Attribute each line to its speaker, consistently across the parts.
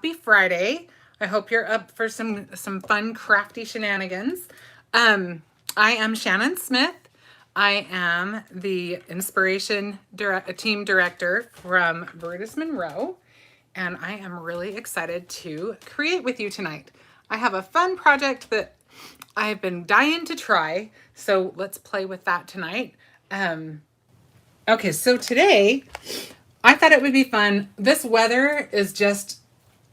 Speaker 1: happy Friday. I hope you're up for some fun crafty shenanigans. I am Shannon Smith. I am the inspiration team director from Brutus, Monroe, and I am really excited to create with you tonight. I have a fun project that I've been dying to try, so let's play with that tonight. Okay, so today I thought it would be fun. This weather is just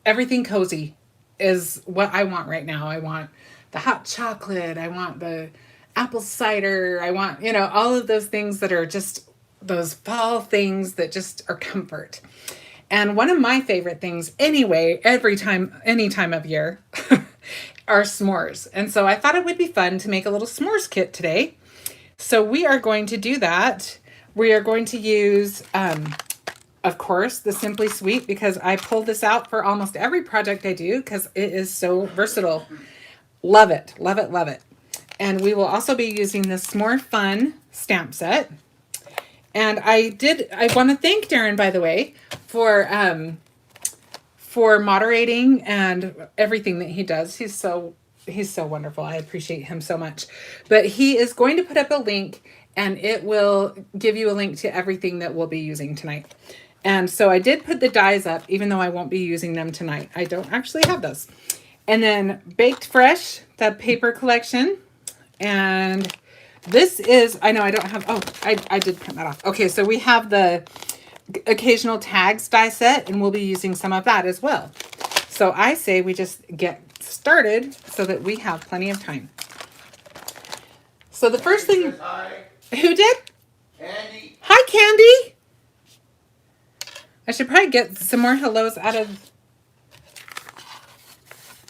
Speaker 1: everything cozy is what I want right now. I want the hot chocolate. I want the apple cider. I want, all of those things that are just those fall things that just are comfort. And one of my favorite things anyway, any time of year, are s'mores. And so I thought it would be fun to make a little s'mores kit today. So we are going to do that. We are going to use, of course, the Simply Sweet, because I pull this out for almost every project I do because it is so versatile. Love it, love it, love it. And we will also be using the S'more Fun stamp set. And I want to thank Darren, by the way, for moderating and everything that he does. He's so wonderful. I appreciate him so much. But he is going to put up a link, and it will give you a link to everything that we'll be using tonight. And so I did put the dies up, even though I won't be using them tonight. I don't actually have those. And then Baked Fresh, the paper collection. And this is, I know I don't have, I did print that off. Okay, so we have the occasional tags die set, and we'll be using some of that as well. So I say we just get started so that we have plenty of time. So the first thing, who did?
Speaker 2: Candy.
Speaker 1: Hi, Candy. I should probably get some more hellos out of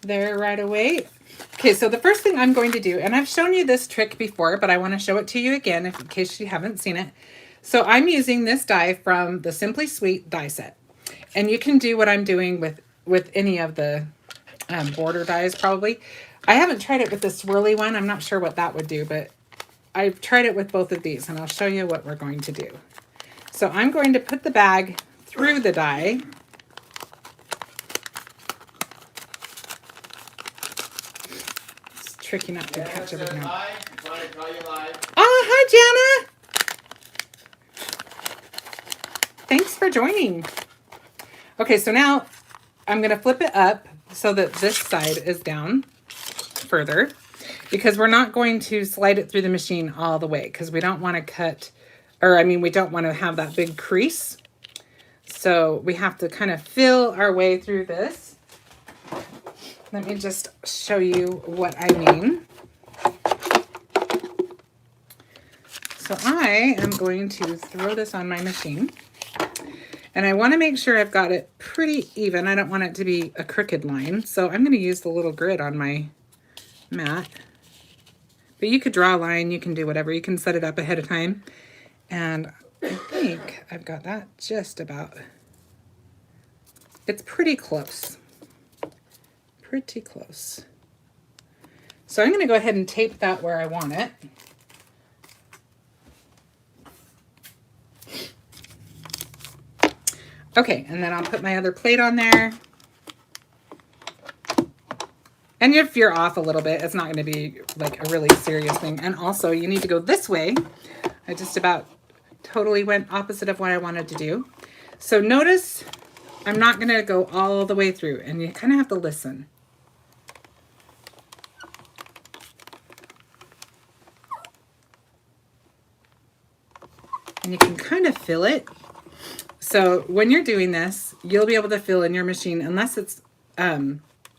Speaker 1: there right away. Okay, so the first thing I'm going to do, and I've shown you this trick before, but I want to show it to you again in case you haven't seen it. So I'm using this die from the Simply Sweet die set. And you can do what I'm doing with any of the border dies probably. I haven't tried it with the swirly one. I'm not sure what that would do, but I've tried it with both of these, and I'll show you what we're going to do. So I'm going to put the bag through the die. It's tricky not to catch everything. Oh, hi, Jana. Thanks for joining. Okay, so now I'm going to flip it up so that this side is down further, because we're not going to slide it through the machine all the way because we don't want to cut, we don't want to have that big crease. So we have to kind of feel our way through this. Let me just show you what I mean. So I am going to throw this on my machine. And I want to make sure I've got it pretty even. I don't want it to be a crooked line. So I'm going to use the little grid on my mat. But you could draw a line. You can do whatever. You can set it up ahead of time. And I think I've got that just about. It's pretty close. Pretty close. So I'm going to go ahead and tape that where I want it. Okay, and then I'll put my other plate on there. And if you're off a little bit, it's not going to be like a really serious thing. And also, you need to go this way. I just about totally went opposite of what I wanted to do. So notice I'm not going to go all the way through, and you kind of have to listen. And you can kind of feel it. So when you're doing this, you'll be able to fill in your machine. Unless it's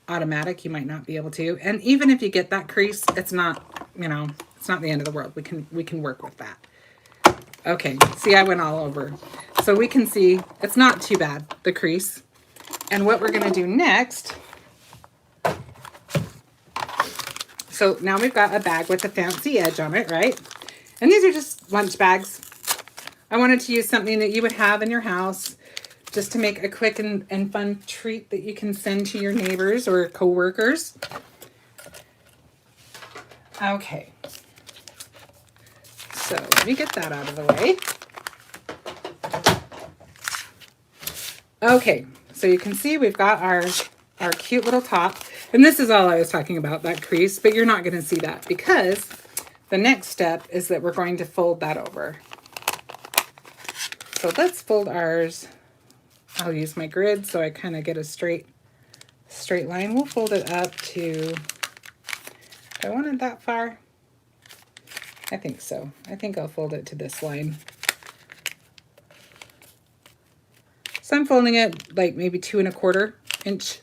Speaker 1: automatic, you might not be able to. And even if you get that crease, it's not, it's not the end of the world. We can work with that. Okay, see, I went all over. So we can see it's not too bad, the crease. And what we're gonna do next, so now we've got a bag with a fancy edge on it, right? And these are just lunch bags. I wanted to use something that you would have in your house just to make a quick and fun treat that you can send to your neighbors or coworkers. Okay. So let me get that out of the way. Okay, so you can see we've got our our cute little top. And this is all I was talking about, that crease, but you're not going to see that because the next step is that we're going to fold that over. So let's fold ours. I'll use my grid so I kind of get a straight line. We'll fold it up to, do I want it that far? I think so. I think I'll fold it to this line. So I'm folding it like maybe 2 1/4 inch.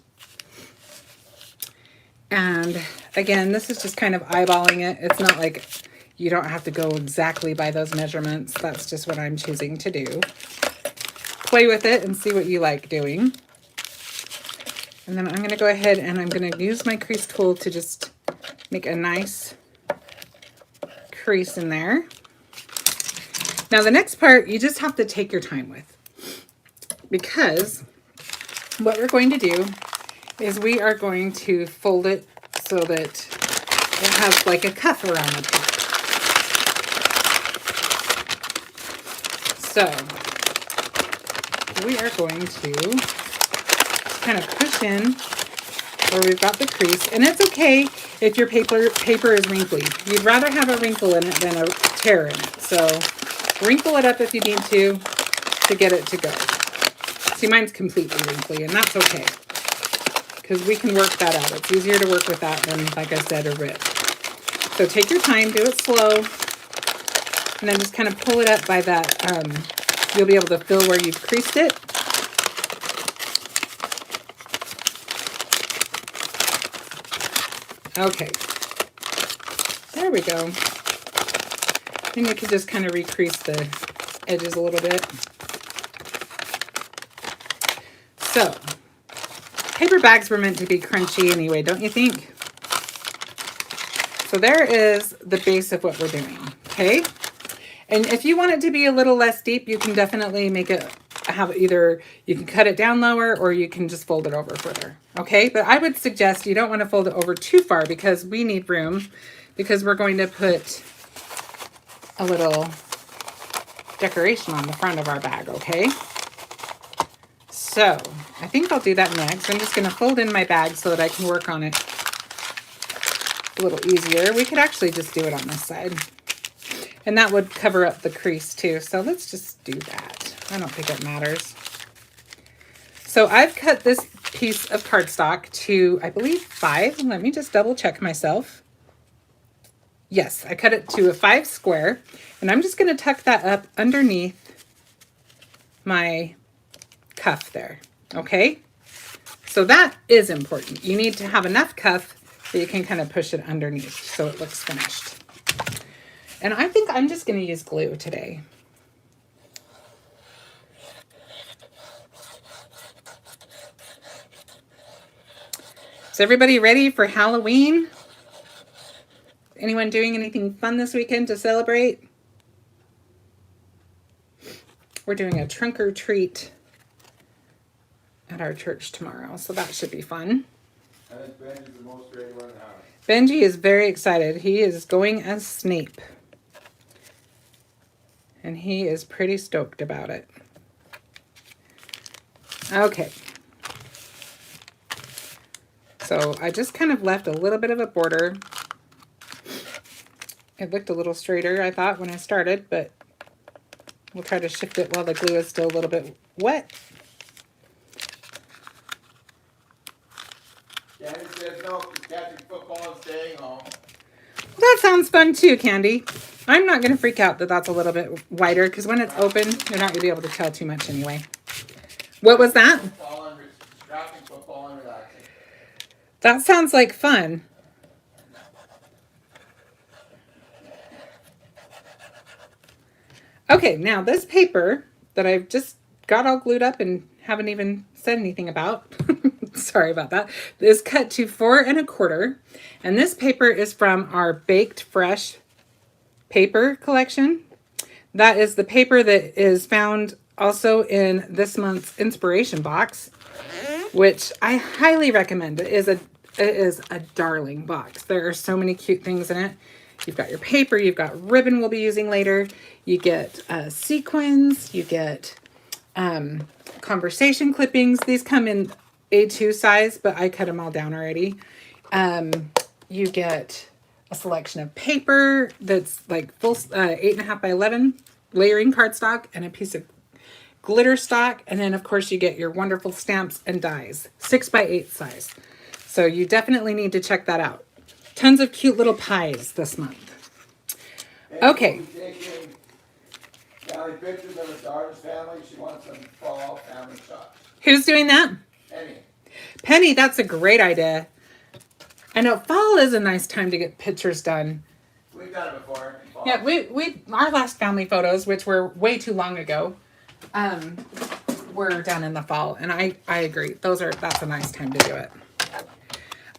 Speaker 1: And again, this is just kind of eyeballing it. It's not like you don't have to go exactly by those measurements. That's just what I'm choosing to do. Play with it and see what you like doing. And then I'm going to go ahead and I'm going to use my crease tool to just make a nice crease in there. Now the next part, you just have to take your time with, because what we're going to do is we are going to fold it so that it has like a cuff around the top. So we are going to kind of push in where we've got the crease, and it's okay if your paper is wrinkly. You'd rather have a wrinkle in it than a tear in it. So wrinkle it up if you need to get it to go. See, mine's completely wrinkly, and that's okay, because we can work that out. It's easier to work with that than, like I said, a rip. So take your time, do it slow, and then just kind of pull it up by that. You'll be able to feel where you've creased it. Okay, there we go. Then you can just kind of recrease the edges a little bit. So, paper bags were meant to be crunchy anyway, don't you think? So there is the base of what we're doing, okay? And if you want it to be a little less deep, you can definitely make it have either, you can cut it down lower or you can just fold it over further, okay? But I would suggest you don't want to fold it over too far because we need room, because we're going to put a little decoration on the front of our bag, okay? So I think I'll do that next. I'm just going to fold in my bag so that I can work on it a little easier. We could actually just do it on this side, and that would cover up the crease too. So let's just do that. I don't think it matters. So I've cut this piece of cardstock to, I believe, 5. Let me just double check myself. Yes, I cut it to a 5 square, and I'm just going to tuck that up underneath my cuff there, okay? So that is important. You need to have enough cuff that you can kind of push it underneath so it looks finished. And I think I'm just going to use glue today. Is everybody ready for Halloween? Anyone doing anything fun this weekend to celebrate? We're doing a trunk or treat at our church tomorrow, so that should be fun.
Speaker 2: I think Benji's the most ready one in the house.
Speaker 1: Benji is very excited. He is going as Snape, and he is pretty stoked about it. Okay. So I just kind of left a little bit of a border. It looked a little straighter, I thought, when I started, but we'll try to shift it while the glue is still a little bit wet.
Speaker 2: Candy says no, she's catching football and staying home.
Speaker 1: That sounds fun too, Candy. I'm not going to freak out that that's a little bit wider, because when it's open, you're not going to be able to tell too much anyway. What was that?
Speaker 2: Scrapping football and relaxing.
Speaker 1: That sounds like fun. Okay, now this paper that I've just got all glued up and haven't even said anything about, sorry about that, is cut to 4 1/4. And this paper is from our Baked Fresh paper collection. That is the paper that is found also in this month's inspiration box, which I highly recommend. It is a darling box. There are so many cute things in it. You've got your paper, you've got ribbon we'll be using later. You get sequins, you get conversation clippings. These come in A2 size, but I cut them all down already. You get a selection of paper that's like full 8.5 by 11 layering cardstock and a piece of glitter stock. And then of course you get your wonderful stamps and dies, 6 by 8 size. So you definitely need to check that out. Tons of cute little pies this month. Okay.
Speaker 2: We'll be taking family pictures of her daughter's family. She wants some fall family shots.
Speaker 1: Who's doing that?
Speaker 2: Penny.
Speaker 1: Penny, that's a great idea. I know fall is a nice time to get pictures done.
Speaker 2: We've done it before. In fall.
Speaker 1: Yeah, we our last family photos, which were way too long ago, were done in the fall, and I agree. That's a nice time to do it.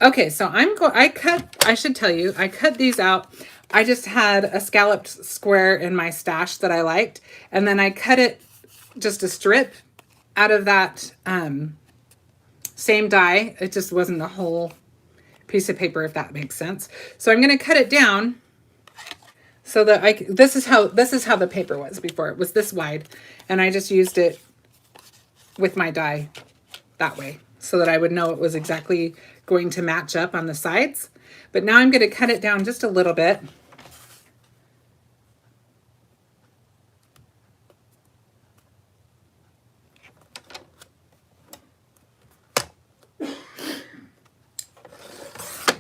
Speaker 1: Okay, so I should tell you, I cut these out. I just had a scalloped square in my stash that I liked, and then I cut it just a strip out of that same die. It just wasn't a whole piece of paper, if that makes sense. So I'm going to cut it down so that this is how the paper was before. It was this wide, and I just used it with my die that way so that I would know it was exactly going to match up on the sides. But now I'm going to cut it down just a little bit.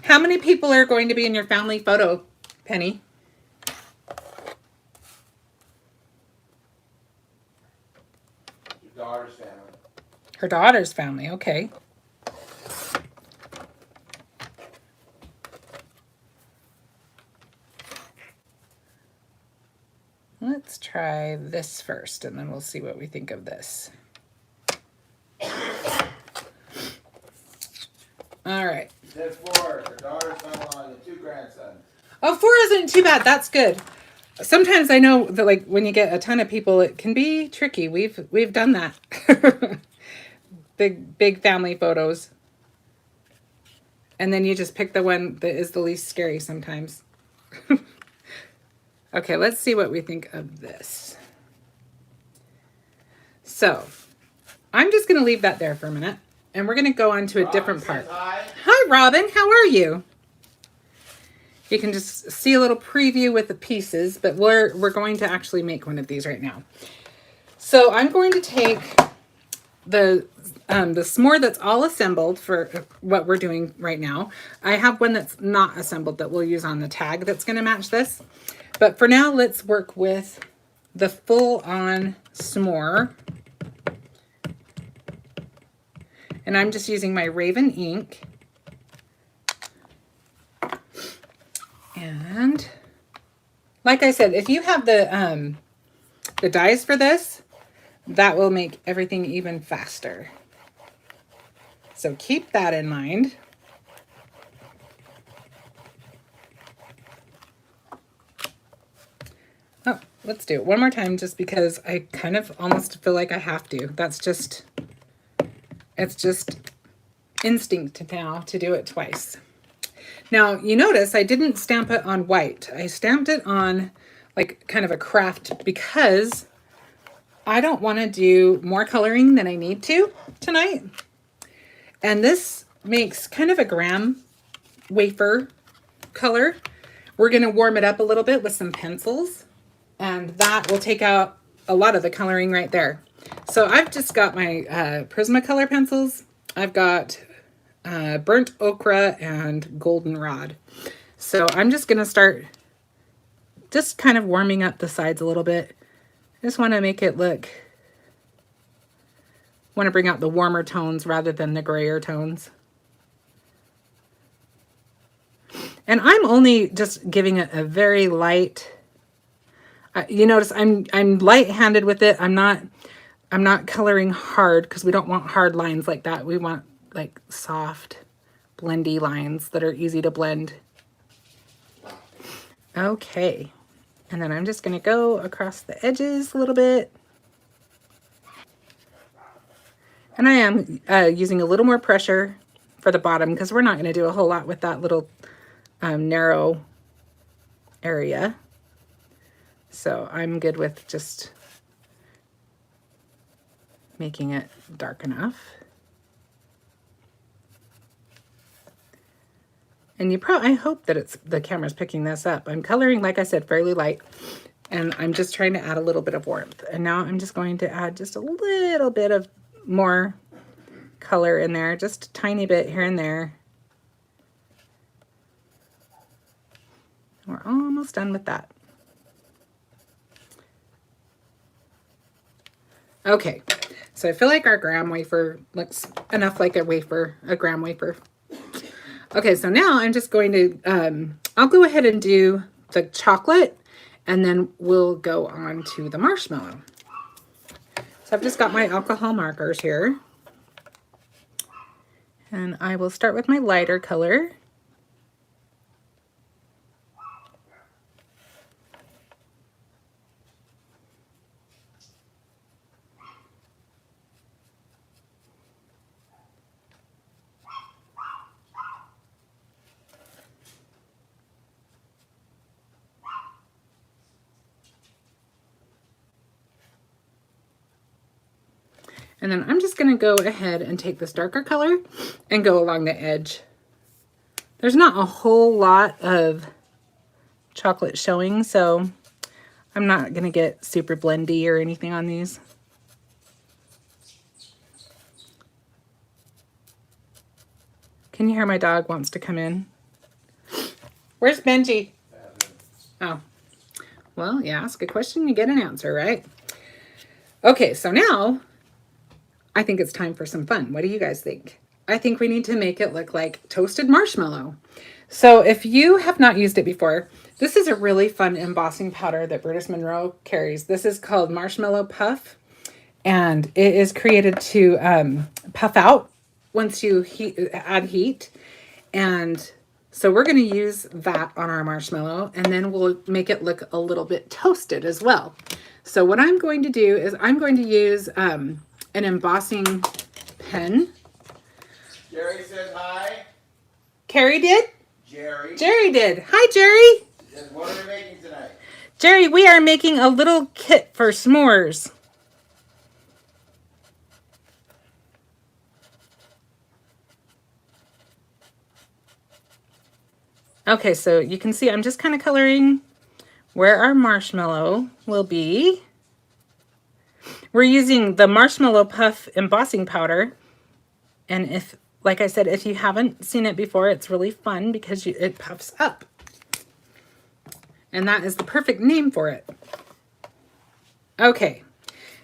Speaker 1: How many people are going to be in your family photo, Penny?
Speaker 2: Your daughter's family.
Speaker 1: Her daughter's family, okay. Let's try this first, and then we'll see what we think of this. All right.
Speaker 2: There's 4. Her daughter, son-in-law, and the 2 grandsons.
Speaker 1: Oh, 4 isn't too bad. That's good. Sometimes I know that, like, when you get a ton of people, it can be tricky. We've done that. big family photos. And then you just pick the one that is the least scary sometimes. Okay, let's see what we think of this. So, I'm just going to leave that there for a minute. And we're going to go on to a different part.
Speaker 2: Hi.
Speaker 1: Hi, Robin. How are you? You can just see a little preview with the pieces, but we're going to actually make one of these right now. So I'm going to take the s'more that's all assembled for what we're doing right now. I have one that's not assembled that we'll use on the tag that's going to match this. But for now, let's work with the full-on s'more. And I'm just using my Raven ink. And like I said, if you have the dies for this, that will make everything even faster. So keep that in mind. Oh, let's do it one more time just because I kind of almost feel like I have to. It's just instinct now to do it twice. Now, you notice I didn't stamp it on white. I stamped it on like kind of a craft because I don't want to do more coloring than I need to tonight. And this makes kind of a graham wafer color. We're going to warm it up a little bit with some pencils, and that will take out a lot of the coloring right there. So I've just got my Prismacolor pencils. I've got burnt ochre and goldenrod. So I'm just going to start just kind of warming up the sides a little bit. I just want to make it want to bring out the warmer tones rather than the grayer tones. And I'm only just giving it a very light, you notice I'm light-handed with it. I'm not coloring hard because we don't want hard lines like that. We want like soft, blendy lines that are easy to blend. Okay. And then I'm just going to go across the edges a little bit. And I am using a little more pressure for the bottom because we're not going to do a whole lot with that little narrow area. So I'm good with just making it dark enough. And I hope that the camera's picking this up. I'm coloring, like I said, fairly light, and I'm just trying to add a little bit of warmth. And now I'm just going to add just a little bit of more color in there, just a tiny bit here and there. We're almost done with that. Okay, so I feel like our graham wafer looks enough like a graham wafer. Okay, so now I'm just going to, I'll go ahead and do the chocolate, and then we'll go on to the marshmallow. So I've just got my alcohol markers here. And I will start with my lighter color. And then I'm just going to go ahead and take this darker color and go along the edge. There's not a whole lot of chocolate showing, so I'm not going to get super blendy or anything on these. Can you hear my dog wants to come in? Where's Benji? Oh, well, you ask a question, you get an answer, right? Okay, so now I think it's time for some fun. What do you guys think? I think we need to make it look like toasted marshmallow. So if you have not used it before, this is a really fun embossing powder that Brutus Monroe carries. This is called Marshmallow Puff, and it is created to puff out once you add heat. And so we're going to use that on our marshmallow, and then we'll make it look a little bit toasted as well. So what I'm going to do is I'm going to use an embossing pen.
Speaker 2: Jerry said hi.
Speaker 1: Carrie did?
Speaker 2: Jerry
Speaker 1: did. Hi, Jerry.
Speaker 2: says, what are we making tonight?
Speaker 1: Jerry, we are making a little kit for s'mores. Okay, so you can see I'm just kind of coloring where our marshmallow will be. We're using the Marshmallow Puff embossing powder. And if, like I said, if you haven't seen it before, it's really fun because it puffs up. And that is the perfect name for it. Okay,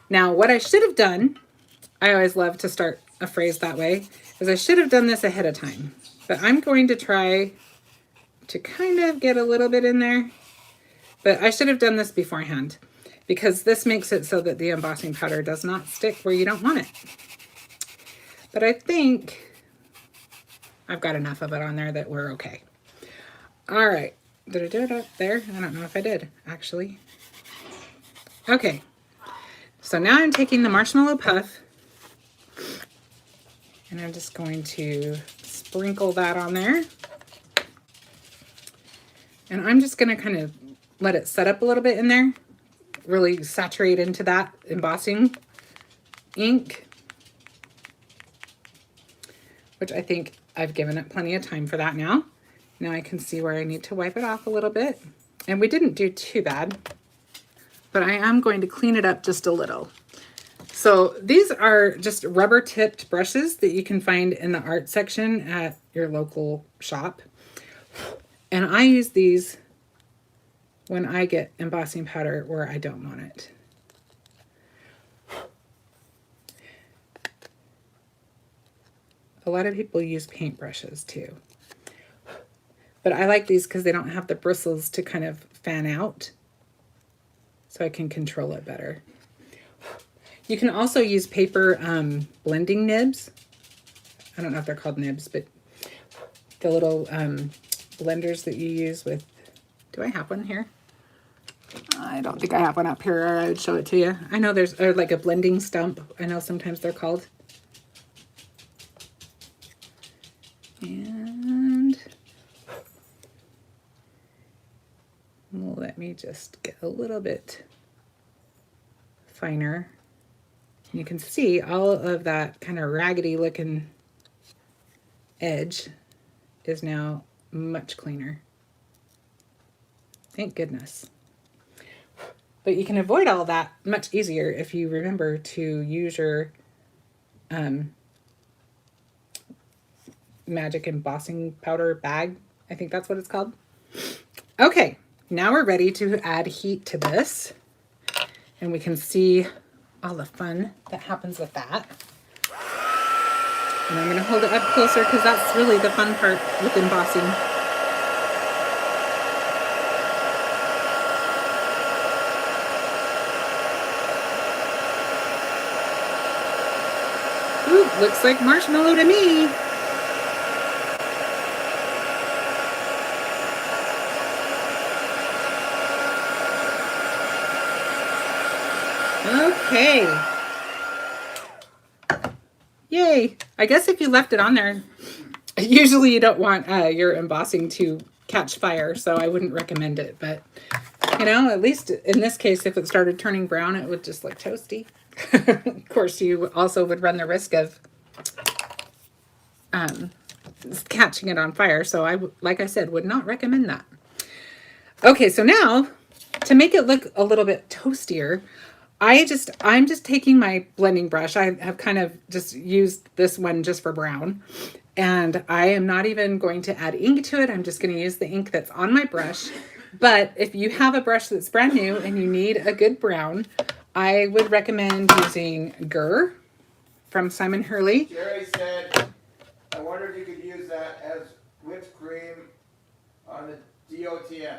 Speaker 1: now what I should have done, I always love to start a phrase that way, is I should have done this ahead of time. But I'm going to try to kind of get a little bit in there. But I should have done this beforehand, because this makes it so that the embossing powder does not stick where you don't want it. But I think I've got enough of it on there that we're okay. All right. Did I do it up there? I don't know if I did, actually. Okay. So now I'm taking the Marshmallow Puff, and I'm just going to sprinkle that on there. And I'm just going to kind of let it set up a little bit in there. Really saturate into that embossing ink, which I think I've given it plenty of time for that now. Now I can see where I need to wipe it off a little bit. And we didn't do too bad, but I am going to clean it up just a little. So these are just rubber tipped brushes that you can find in the art section at your local shop. And I use these when I get embossing powder where I don't want it. A lot of people use paint brushes too. But I like these because they don't have the bristles to kind of fan out. So I can control it better. You can also use paper blending nibs. I don't know if they're called nibs, but the little blenders that you use with, do I have one here? I don't think I have one up here, or I would show it to you. I know there's like a blending stump. I know sometimes they're called. And let me just get a little bit finer. You can see all of that kind of raggedy looking edge is now much cleaner. Thank goodness. But you can avoid all that much easier if you remember to use your magic embossing powder bag. I think that's what it's called. Okay, now we're ready to add heat to this. And we can see all the fun that happens with that. And I'm going to hold it up closer because that's really the fun part with embossing. Ooh, looks like marshmallow to me. Okay. Yay. I guess if you left it on there, usually you don't want your embossing to catch fire, so I wouldn't recommend it. But, you know, at least in this case, if it started turning brown, it would just look toasty. Of course, you also would run the risk of catching it on fire. So I, like I said, would not recommend that. Okay, so now to make it look a little bit toastier, I'm just taking my blending brush. I have kind of just used this one just for brown. And I am not even going to add ink to it. I'm just going to use the ink that's on my brush. But if you have a brush that's brand new and you need a good brown, I would recommend using Grrr from Simon Hurley.
Speaker 2: Jerry said, I wonder if you could use that as whipped cream on the DOTN.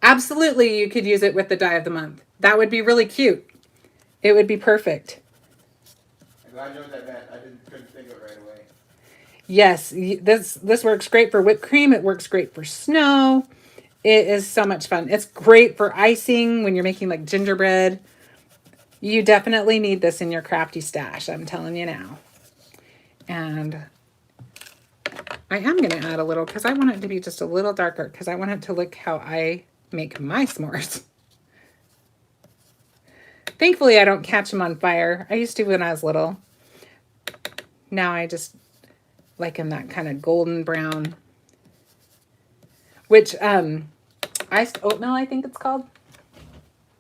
Speaker 1: Absolutely, you could use it with the die of the month. That would be really cute. It would be perfect.
Speaker 2: I'm glad you know what that meant. I couldn't think of it right away.
Speaker 1: Yes, this works great for whipped cream. It works great for snow. It is so much fun. It's great for icing when you're making like gingerbread. You definitely need this in your crafty stash. I'm telling you now. And I am going to add a little because I want it to be just a little darker because I want it to look how I make my s'mores. Thankfully, I don't catch them on fire. I used to when I was little. Now I just like them that kind of golden brown. Which, iced oatmeal, I think it's called.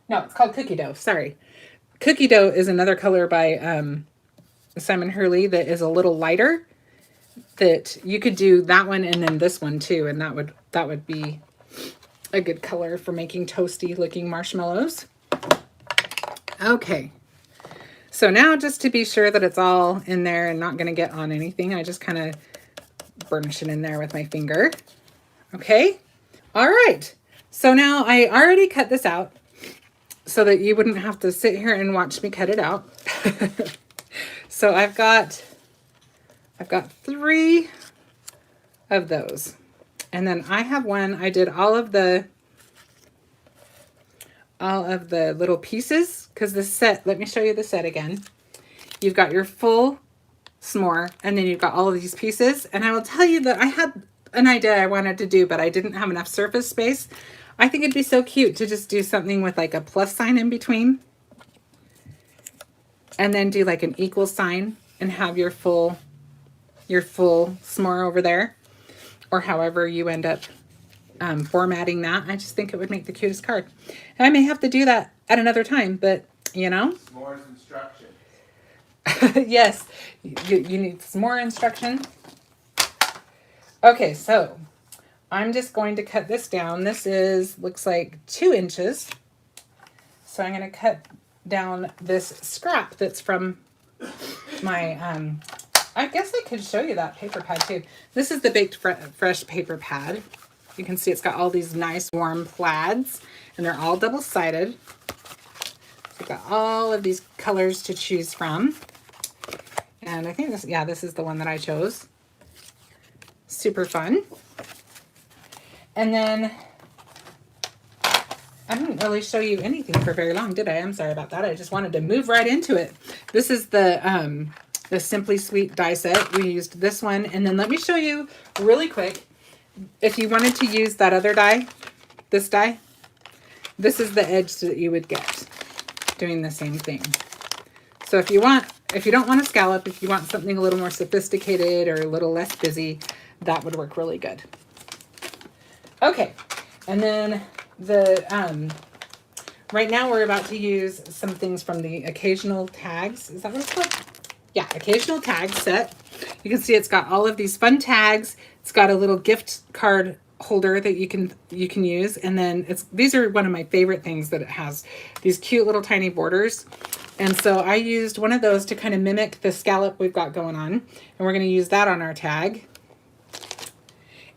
Speaker 1: No, it's called cookie dough. Sorry. Cookie dough is another color by Simon Hurley that is a little lighter. That you could do that one and then this one too. And that would be a good color for making toasty looking marshmallows. Okay. So now just to be sure that it's all in there and not going to get on anything, I just kind of burnish it in there with my finger. Okay. All right. So now I already cut this out so that you wouldn't have to sit here and watch me cut it out. So I've got 3 of those. And then I have one, I did all of the little pieces because the set, let me show you the set again. You've got your full s'more and then you've got all of these pieces. And I will tell you that I had an idea I wanted to do, but I didn't have enough surface space. I think it'd be so cute to just do something with like a plus sign in between. And then do like an equal sign and have your full s'more over there. Or however you end up formatting that. I just think it would make the cutest card. And I may have to do that at another time, but you know.
Speaker 2: S'mores instruction.
Speaker 1: Yes, you need some more instruction. Okay, so I'm just going to cut this down. This looks like 2 inches. So I'm going to cut down this scrap that's from my, I guess I could show you that paper pad too. This is the Baked Fresh paper pad. You can see it's got all these nice warm plaids and they're all double-sided. We've got all of these colors to choose from. And I think this is the one that I chose. Super fun. And then I didn't really show you anything for very long, did I? I'm sorry about that. I just wanted to move right into it. This is the Simply Sweet die set. We used this one. And then let me show you really quick. If you wanted to use that other die, this die, this is the edge that you would get doing the same thing. So if you don't want a scallop, if you want something a little more sophisticated or a little less busy, that would work really good. Okay, and then the right now we're about to use some things from the occasional tags. Is that what it's called? Yeah, occasional tag set. You can see it's got all of these fun tags. It's got a little gift card holder that you can use, and then these are one of my favorite things, that it has these cute little tiny borders. And so I used one of those to kind of mimic the scallop we've got going on, and we're going to use that on our tag.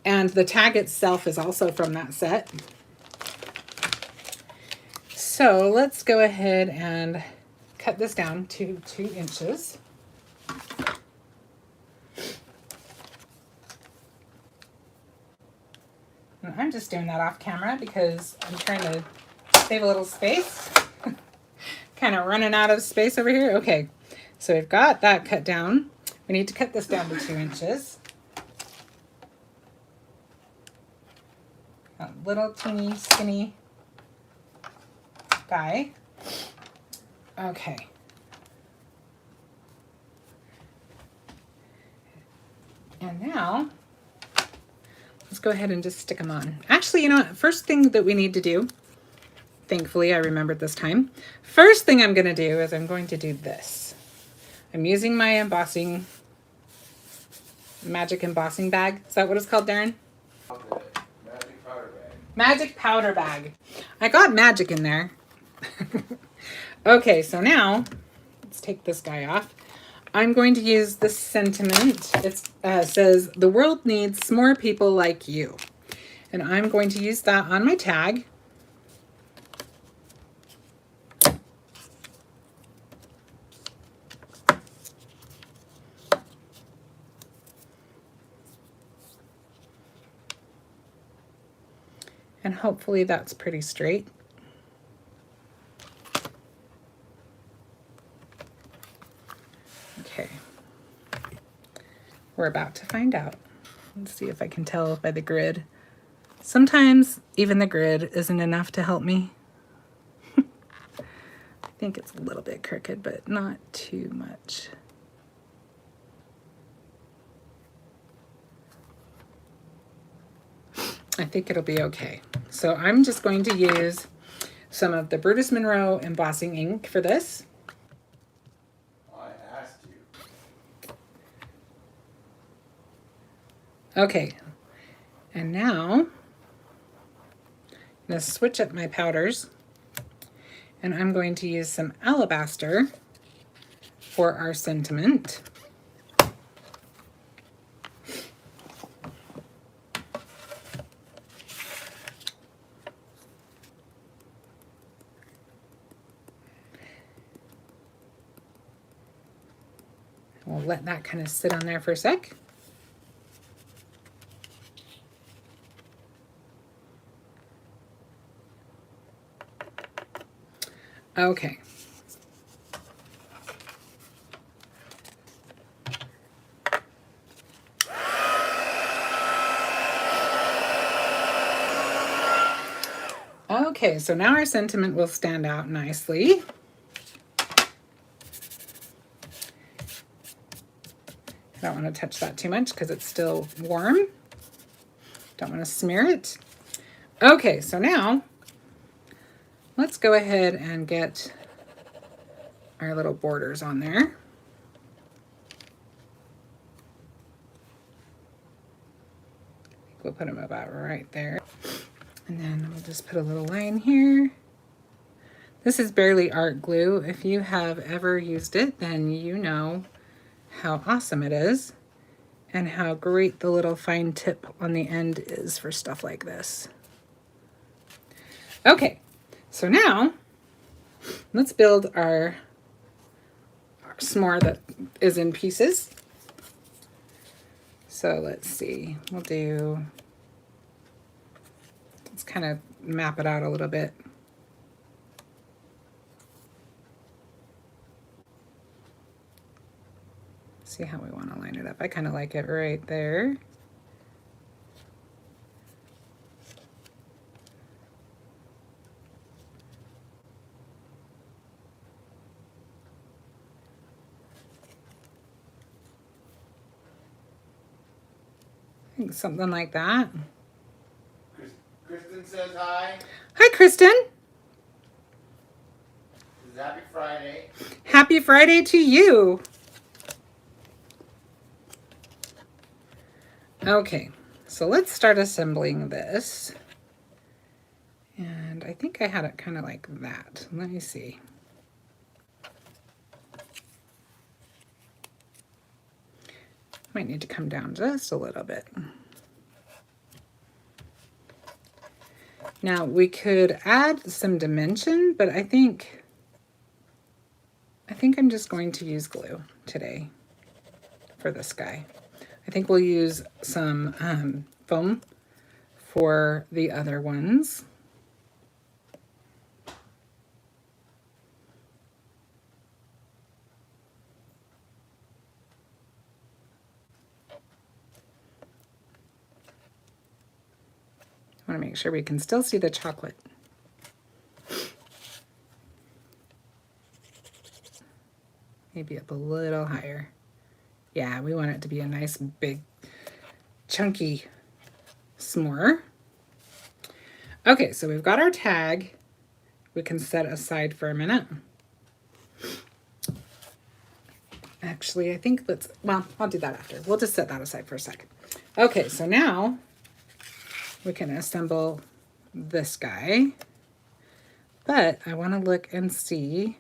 Speaker 1: And the tag itself is also from that set. So let's go ahead and cut this down to 2 inches. And I'm just doing that off camera because I'm trying to save a little space. Kind of running out of space over here. Okay, so we've got that cut down. We need to cut this down to 2 inches. A little teeny skinny guy. Okay. And now, let's go ahead and just stick them on. Actually, you know what? First thing that we need to do, thankfully I remembered this time. First thing I'm going to do is I'm going to do this. I'm using my embossing, magic embossing bag. Is that what it's called, Darren?
Speaker 2: Magic powder bag.
Speaker 1: Magic powder bag. I got magic in there. Okay, so now let's take this guy off. I'm going to use this sentiment. It says, "The world needs more people like you." And I'm going to use that on my tag. And hopefully that's pretty straight. Okay. We're about to find out. Let's see if I can tell by the grid. Sometimes even the grid isn't enough to help me. I think it's a little bit crooked, but not too much. I think it'll be okay. So I'm just going to use some of the Brutus Monroe embossing ink for this.
Speaker 2: I asked you.
Speaker 1: Okay, and now I'm going to switch up my powders, and I'm going to use some Alabaster for our sentiment. We'll let that kind of sit on there for a sec. Okay. Okay, so now our sentiment will stand out nicely. I don't want to touch that too much because it's still warm. Don't want to smear it. Okay, so now let's go ahead and get our little borders on there. We'll put them about right there. And then we'll just put a little line here. This is barely art glue. If you have ever used it, then you know how awesome it is and how great the little fine tip on the end is for stuff like this. Okay, so now let's build our s'more that is in pieces. So let's see, let's kind of map it out a little bit. See how we want to line it up. I kind of like it right there. I think something like that.
Speaker 2: Kristen says hi.
Speaker 1: Hi, Kristen.
Speaker 2: It's Happy Friday.
Speaker 1: Happy Friday to you. Okay, so let's start assembling this. And I think I had it kind of like that. Let me see. Might need to come down just a little bit. Now we could add some dimension, but I think I'm just going to use glue today for this guy. I think we'll use some foam for the other ones. I want to make sure we can still see the chocolate. Maybe up a little higher. Yeah, we want it to be a nice big chunky s'more. Okay, so we've got our tag. We can set aside for a minute. Actually, I think I'll do that after. We'll just set that aside for a second. Okay, so now we can assemble this guy, but I want to look and see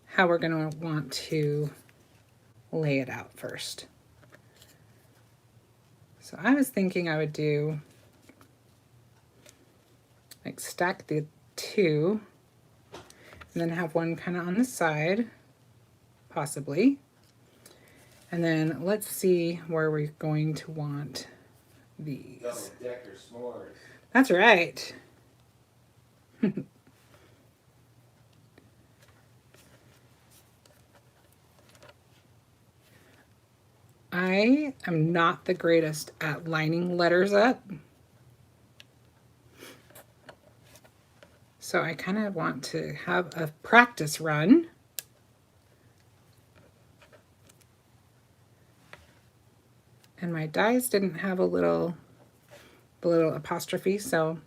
Speaker 1: how we're going to want to lay it out first. So I was thinking I would do like stack the two and then have one kind of on the side, possibly. And then let's see where we're going to want these.
Speaker 2: Double-decker s'mores.
Speaker 1: That's right. I am not the greatest at lining letters up. So I kind of want to have a practice run. And my dies didn't have the little apostrophe, so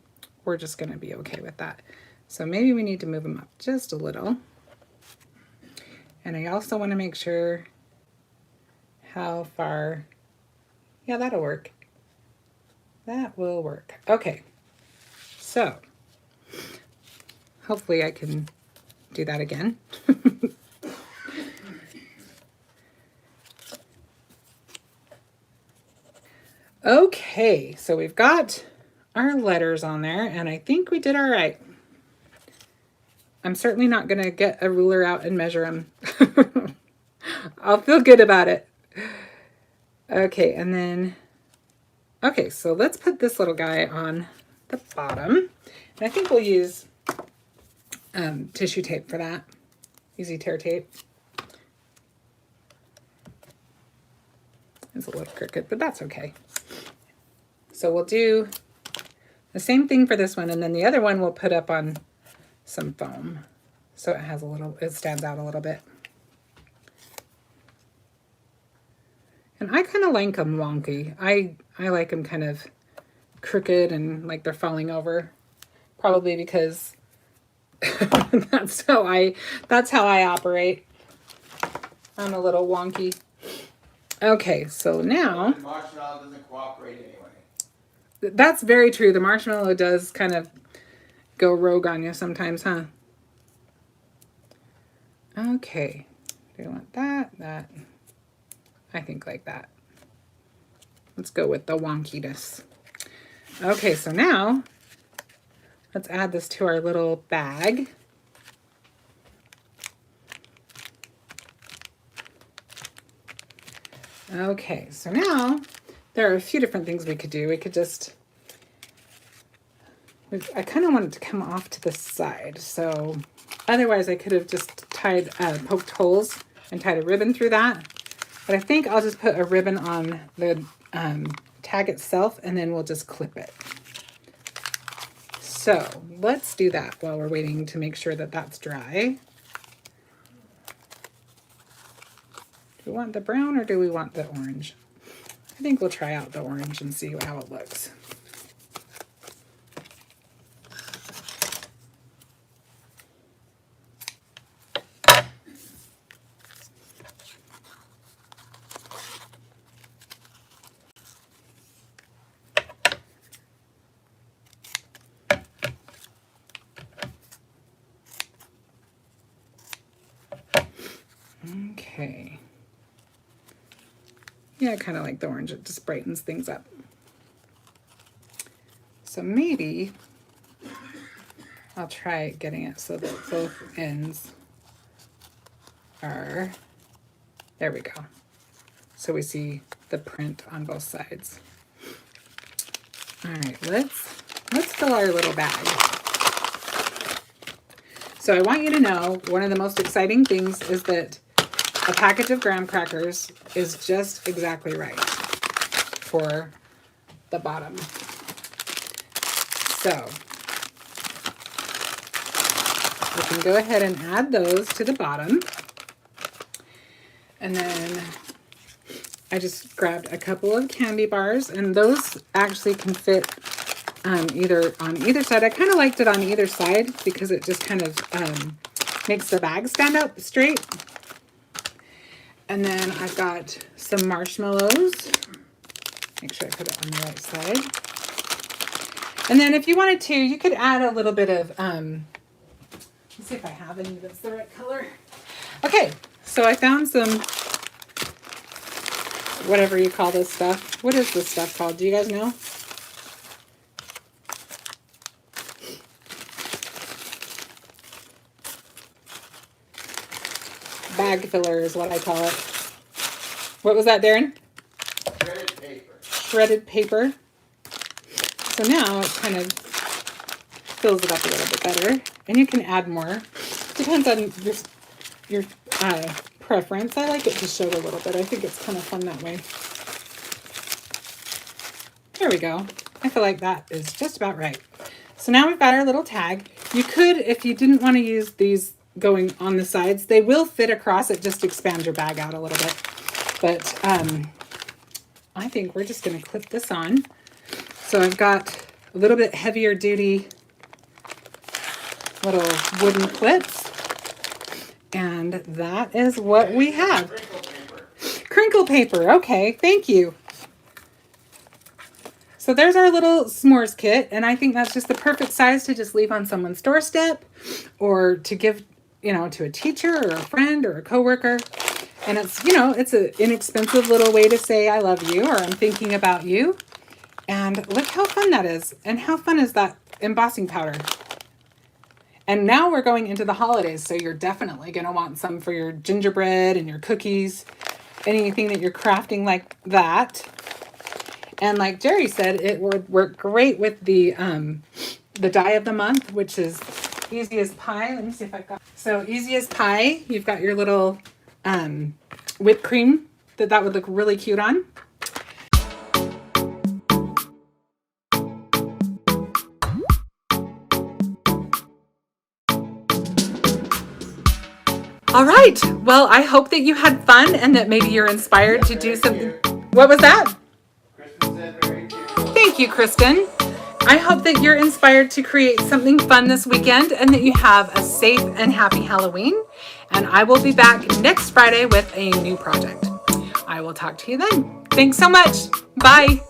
Speaker 1: we're just going to be okay with that. So maybe we need to move them up just a little. And I also want to make sure how far, yeah, that'll work. That will work. Okay, so hopefully I can do that again. Okay, so we've got our letters on there, and I think we did all right. I'm certainly not going to get a ruler out and measure them. I'll feel good about it. Okay, and then, okay, so let's put this little guy on the bottom. And I think we'll use tissue tape for that. Easy tear tape. It's a little crooked, but that's okay. So we'll do the same thing for this one, and then the other one we'll put up on some foam so it has it stands out a little bit. And I kind of like them wonky. I like them kind of crooked and like they're falling over, probably because that's how I operate. I'm a little wonky. Okay, so now
Speaker 2: The marshmallow doesn't cooperate anyway.
Speaker 1: that's very true. The marshmallow does kind of go rogue on you sometimes, huh? Okay, do you want that? That. I think like that. Let's go with the wonkiness. Okay, so now let's add this to our little bag. Okay, so now there are a few different things we could do. We could just, I kind of want it to come off to the side. So otherwise I could have just poked holes and tied a ribbon through that. But I think I'll just put a ribbon on the tag itself and then we'll just clip it. So let's do that while we're waiting to make sure that that's dry. Do we want the brown or do we want the orange? I think we'll try out the orange and see how it looks. Okay. Yeah, I kind of like the orange. It just brightens things up. So maybe I'll try getting it so that both ends are, there we go. So we see the print on both sides. All right, let's fill our little bag. So I want you to know, one of the most exciting things is that a package of graham crackers is just exactly right for the bottom. So we can go ahead and add those to the bottom. And then I just grabbed a couple of candy bars, and those actually can fit either on either side. I kind of liked it on either side because it just kind of makes the bag stand up straight. And then I've got some marshmallows. Make sure I put it on the right side. And then if you wanted to, you could add a little bit of, let's see if I have any that's the right color. Okay, so I found some, whatever you call this stuff. What is this stuff called? Do you guys know? Bag filler is what I call it. What was that, Darren?
Speaker 2: Shredded paper. Shredded paper.
Speaker 1: So now it kind of fills it up a little bit better. And you can add more. Depends on your preference. I like it to show a little bit. I think it's kind of fun that way. There we go. I feel like that is just about right. So now we've got our little tag. You could, if you didn't want to use these going on the sides, they will fit across. It just expands your bag out a little bit. But I think we're just going to clip this on. So I've got a little bit heavier duty little wooden clips. And that is what we have.
Speaker 2: Crinkle paper.
Speaker 1: Crinkle paper. Okay, thank you. So there's our little s'mores kit. And I think that's just the perfect size to just leave on someone's doorstep or to give, you know, to a teacher or a friend or a coworker. And it's, you know, it's an inexpensive little way to say I love you or I'm thinking about you. And look how fun that is. And how fun is that embossing powder? And now we're going into the holidays, so you're definitely going to want some for your gingerbread and your cookies, anything that you're crafting like that. And like Jerry said, it would work great with the die of the month, which is Easy as Pie. Let me see if I've got. So Easy as Pie, you've got your little whipped cream that would look really cute on. All right. Well, I hope that you had fun and that maybe you're inspired to do something. What was that?
Speaker 2: Kristen said very cute.
Speaker 1: Thank you, Kristen. I hope that you're inspired to create something fun this weekend and that you have a safe and happy Halloween. And I will be back next Friday with a new project. I will talk to you then. Thanks so much. Bye.